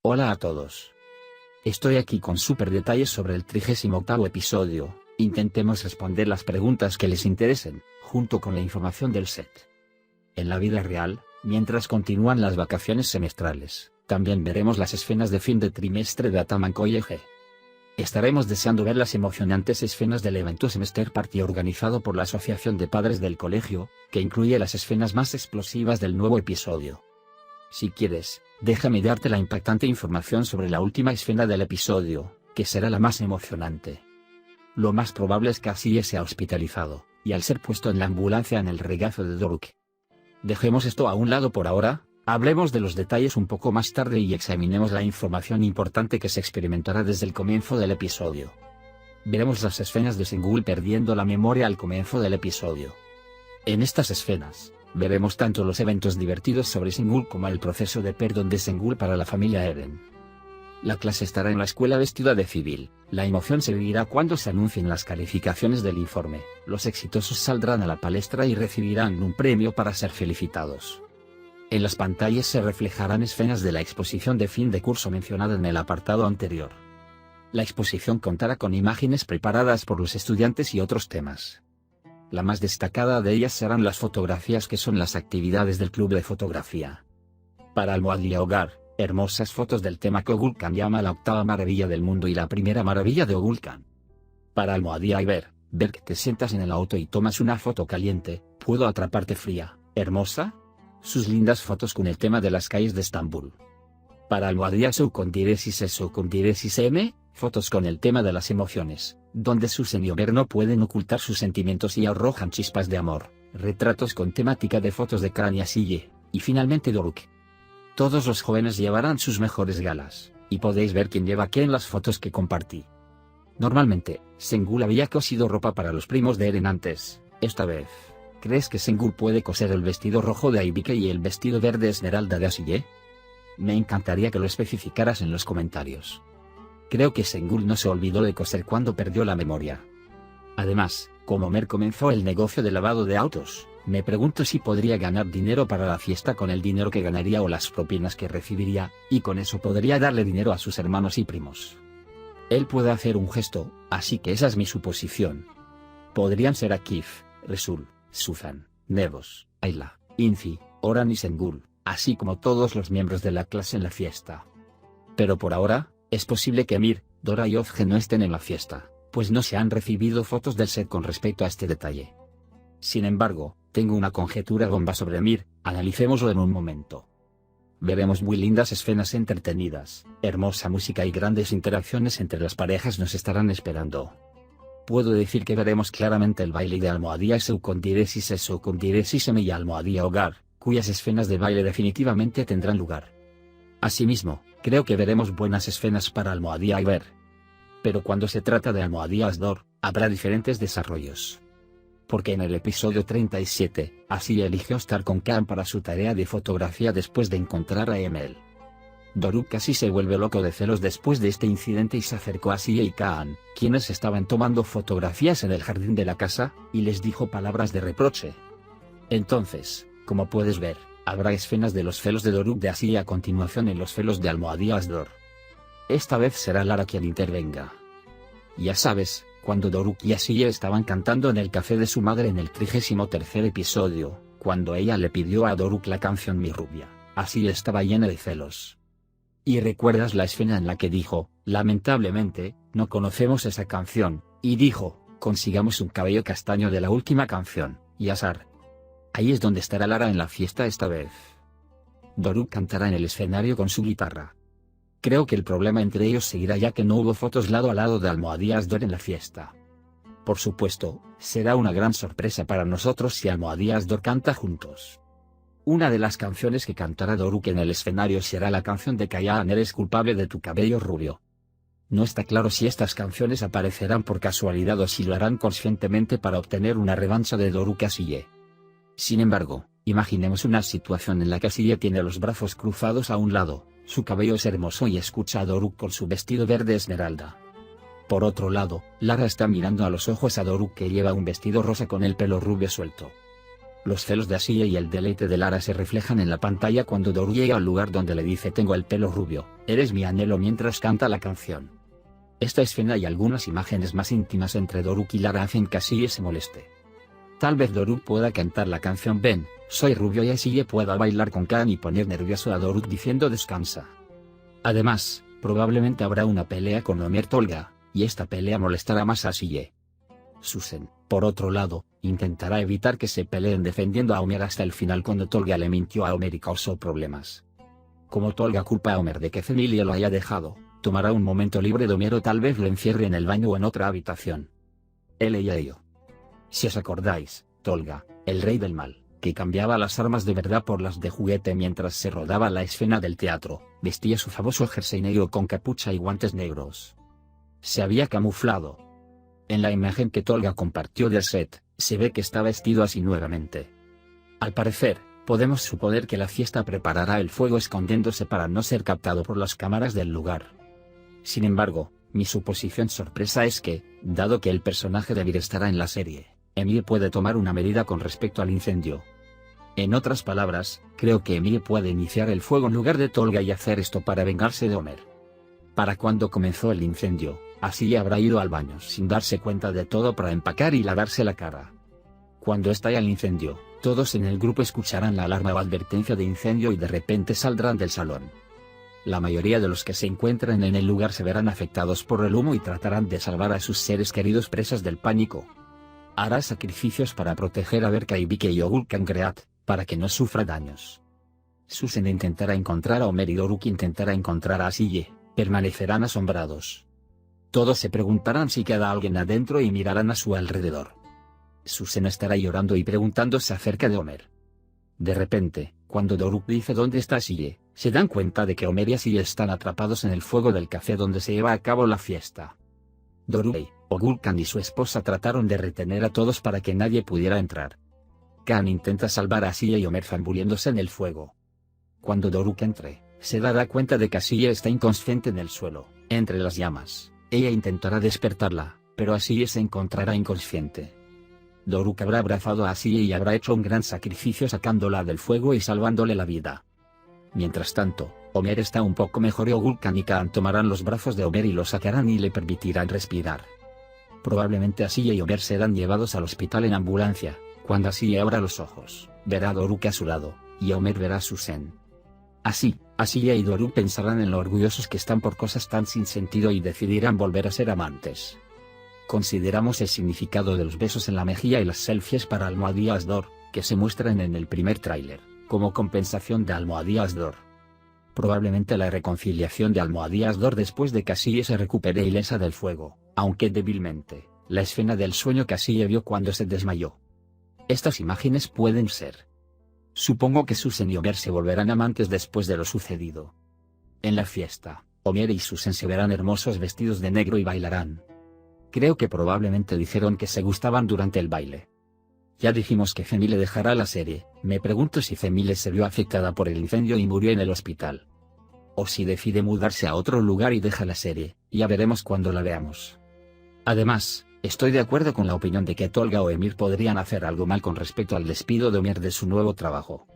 Hola a todos. Estoy aquí con súper detalles sobre el 38º episodio. Intentemos responder las preguntas que les interesen, junto con la información del set. En la vida real, mientras continúan las vacaciones semestrales, también veremos las escenas de fin de trimestre de Ataman College. Estaremos deseando ver las emocionantes escenas del evento Semester Party organizado por la Asociación de Padres del Colegio, que incluye las escenas más explosivas del nuevo episodio. Si quieres, déjame darte la impactante información sobre la última escena del episodio, que será la más emocionante. Lo más probable es que Asiye sea hospitalizado, y al ser puesto en la ambulancia en el regazo de Doruk. Dejemos esto a un lado por ahora, hablemos de los detalles un poco más tarde y examinemos la información importante que se experimentará desde el comienzo del episodio. Veremos las escenas de Sengul perdiendo la memoria al comienzo del episodio. En estas escenas, veremos tanto los eventos divertidos sobre Sengul como el proceso de perdón de Sengul para la familia Eren. La clase estará en la escuela vestida de civil, la emoción se vivirá cuando se anuncien las calificaciones del informe, los exitosos saldrán a la palestra y recibirán un premio para ser felicitados. En las pantallas se reflejarán escenas de la exposición de fin de curso mencionada en el apartado anterior. La exposición contará con imágenes preparadas por los estudiantes y otros temas. La más destacada de ellas serán las fotografías, que son las actividades del club de fotografía. Para Almohadilla Hogar, hermosas fotos del tema que Ogulcan llama la octava maravilla del mundo y la primera maravilla de Ogulcan. Para Almohadilla Iber, ver que te sientas en el auto y tomas una foto caliente, puedo atraparte fría, hermosa. Sus lindas fotos con el tema de las calles de Estambul. Para Almohadilla Soucondiresis M, fotos con el tema de las emociones, donde Susan y Homer no pueden ocultar sus sentimientos y arrojan chispas de amor, retratos con temática de fotos de Kran y Asiye, y finalmente Doruk. Todos los jóvenes llevarán sus mejores galas, y podéis ver quién lleva qué en las fotos que compartí. Normalmente, Sengul había cosido ropa para los primos de Eren antes. Esta vez, ¿crees que Sengul puede coser el vestido rojo de Aibike y el vestido verde esmeralda de Asiye? Me encantaría que lo especificaras en los comentarios. Creo que Sengul no se olvidó de coser cuando perdió la memoria. Además, como Homer comenzó el negocio de lavado de autos, me pregunto si podría ganar dinero para la fiesta con el dinero que ganaría o las propinas que recibiría, y con eso podría darle dinero a sus hermanos y primos. Él puede hacer un gesto, así que esa es mi suposición. Podrían ser Akif, Resul, Suzan, Nevos, Ayla, Infi, Oran y Sengul, así como todos los miembros de la clase en la fiesta. Pero por ahora, es posible que Mir, Dora y Ozge no estén en la fiesta, pues no se han recibido fotos del set con respecto a este detalle. Sin embargo, tengo una conjetura bomba sobre Mir, analicémoslo en un momento. Veremos muy lindas escenas entretenidas, hermosa música y grandes interacciones entre las parejas nos estarán esperando. Puedo decir que veremos claramente el baile de Almohadilla Soucondiresis M y Almohadilla Hogar, cuyas escenas de baile definitivamente tendrán lugar. Asimismo, creo que veremos buenas escenas para Almohadilla Iber. Pero cuando se trata de Almohadilla Asdor, habrá diferentes desarrollos. Porque en el episodio 37, Asiye eligió estar con Kaan para su tarea de fotografía después de encontrar a Emil. Doruk casi se vuelve loco de celos después de este incidente y se acercó a Asiye y Kaan, quienes estaban tomando fotografías en el jardín de la casa, y les dijo palabras de reproche. Entonces, como puedes ver, habrá escenas de los celos de Doruk de Asiye a continuación en los celos de Almohadilla Asdor. Esta vez será Lara quien intervenga. Ya sabes, cuando Doruk y Asiye estaban cantando en el café de su madre en el 33º episodio, cuando ella le pidió a Doruk la canción Mi Rubia, Asiye estaba llena de celos. ¿Y recuerdas la escena en la que dijo, lamentablemente, no conocemos esa canción, y dijo, consigamos un cabello castaño de la última canción, y Asar? Ahí es donde estará Lara en la fiesta esta vez. Doruk cantará en el escenario con su guitarra. Creo que el problema entre ellos seguirá ya que no hubo fotos lado a lado de Almohadilla Asdor en la fiesta. Por supuesto, será una gran sorpresa para nosotros si Almohadilla Asdor canta juntos. Una de las canciones que cantará Doruk en el escenario será la canción de Kayan Eres culpable de tu cabello rubio. No está claro si estas canciones aparecerán por casualidad o si lo harán conscientemente para obtener una revancha de Doruk Asiye. Sin embargo, imaginemos una situación en la que Asiye tiene los brazos cruzados a un lado, su cabello es hermoso y escucha a Doruk con su vestido verde esmeralda. Por otro lado, Lara está mirando a los ojos a Doruk que lleva un vestido rosa con el pelo rubio suelto. Los celos de Asilla y el deleite de Lara se reflejan en la pantalla cuando Doru llega al lugar donde le dice tengo el pelo rubio, eres mi anhelo mientras canta la canción. Esta escena y algunas imágenes más íntimas entre Doruk y Lara hacen que Asilla se moleste. Tal vez Doruk pueda cantar la canción Ven, soy rubio y Asilla pueda bailar con Khan y poner nervioso a Doruk diciendo descansa. Además, probablemente habrá una pelea con Homer Tolga, y esta pelea molestará más a Asilla. Susan, por otro lado, intentará evitar que se peleen defendiendo a Homer hasta el final cuando Tolga le mintió a Homer y causó problemas. Como Tolga culpa a Homer de que Familia lo haya dejado, tomará un momento libre de Homer o tal vez lo encierre en el baño o en otra habitación. Él y ello. Si os acordáis, Tolga, el rey del mal, que cambiaba las armas de verdad por las de juguete mientras se rodaba la escena del teatro, vestía su famoso jersey negro con capucha y guantes negros. Se había camuflado. En la imagen que Tolga compartió del set, se ve que está vestido así nuevamente. Al parecer, podemos suponer que la fiesta preparará el fuego escondiéndose para no ser captado por las cámaras del lugar. Sin embargo, mi suposición sorpresa es que, dado que el personaje de Vir estará en la serie, Emil puede tomar una medida con respecto al incendio. En otras palabras, creo que Emil puede iniciar el fuego en lugar de Tolga y hacer esto para vengarse de Homer. Para cuando comenzó el incendio, Asilla habrá ido al baño sin darse cuenta de todo para empacar y lavarse la cara. Cuando estalle el incendio, todos en el grupo escucharán la alarma o advertencia de incendio y de repente saldrán del salón. La mayoría de los que se encuentran en el lugar se verán afectados por el humo y tratarán de salvar a sus seres queridos presas del pánico. Hará sacrificios para proteger a Berka y Vicky y Ogulkan Creat, para que no sufra daños. Susan intentará encontrar a Homer y Doruk intentará encontrar a Asilla, permanecerán asombrados. Todos se preguntarán si queda alguien adentro y mirarán a su alrededor. Susan estará llorando y preguntándose acerca de Homer. De repente, cuando Doruk dice dónde está Asilla, se dan cuenta de que Homer y Asilla están atrapados en el fuego del café donde se lleva a cabo la fiesta. Doruk, Ogulkan y su esposa trataron de retener a todos para que nadie pudiera entrar. Khan intenta salvar a Asilla y Homer zambuliéndose en el fuego. Cuando Doruk entre, se dará cuenta de que Asilla está inconsciente en el suelo, entre las llamas. Ella intentará despertarla, pero Asilla se encontrará inconsciente. Doruk habrá abrazado a Asilla y habrá hecho un gran sacrificio sacándola del fuego y salvándole la vida. Mientras tanto, Homer está un poco mejor y Ogulkan y Khan tomarán los brazos de Homer y lo sacarán y le permitirán respirar. Probablemente Asilla y Homer serán llevados al hospital en ambulancia. Cuando Asilla abra los ojos, verá a Doruk a su lado, y Homer verá a Susan. Así, Asilla y Doruk pensarán en lo orgullosos que están por cosas tan sin sentido y decidirán volver a ser amantes. Consideramos el significado de los besos en la mejilla y las selfies para Almohadilla Asdor, que se muestran en el primer tráiler, como compensación de Almohadilla Asdor. Probablemente la reconciliación de Almohadilla Asdor después de que Asilla se recupere ilesa del fuego, aunque débilmente, la escena del sueño que Asilla vio cuando se desmayó. Estas imágenes pueden ser. Supongo que Susan y Homer se volverán amantes después de lo sucedido. En la fiesta, Homer y Susan se verán hermosos vestidos de negro y bailarán. Creo que probablemente dijeron que se gustaban durante el baile. Ya dijimos que Femile dejará la serie, me pregunto si Femile se vio afectada por el incendio y murió en el hospital. O si decide mudarse a otro lugar y deja la serie, ya veremos cuando la veamos. Además, estoy de acuerdo con la opinión de que Tolga o Emir podrían hacer algo mal con respecto al despido de Homer de su nuevo trabajo.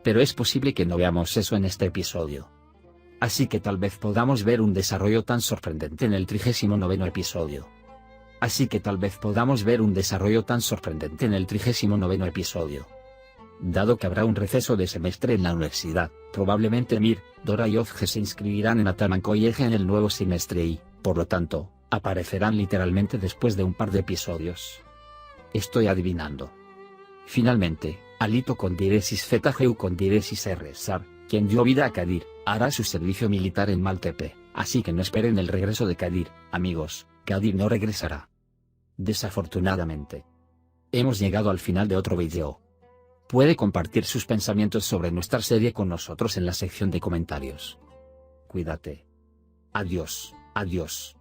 Pero es posible que no veamos eso en este episodio. Así que tal vez podamos ver un desarrollo tan sorprendente en el 39º episodio. Dado que habrá un receso de semestre en la universidad, probablemente Emir, Dora y Ozge se inscribirán en Ataman College en el nuevo semestre y, por lo tanto, aparecerán literalmente después de un par de episodios. Estoy adivinando. Finalmente, Alito con diéresis ZGU con diéresis RSAR, quien dio vida a Kadir, hará su servicio militar en Maltepe, así que no esperen el regreso de Kadir, amigos, Kadir no regresará. Desafortunadamente. Hemos llegado al final de otro video. Puede compartir sus pensamientos sobre nuestra serie con nosotros en la sección de comentarios. Cuídate. Adiós, adiós.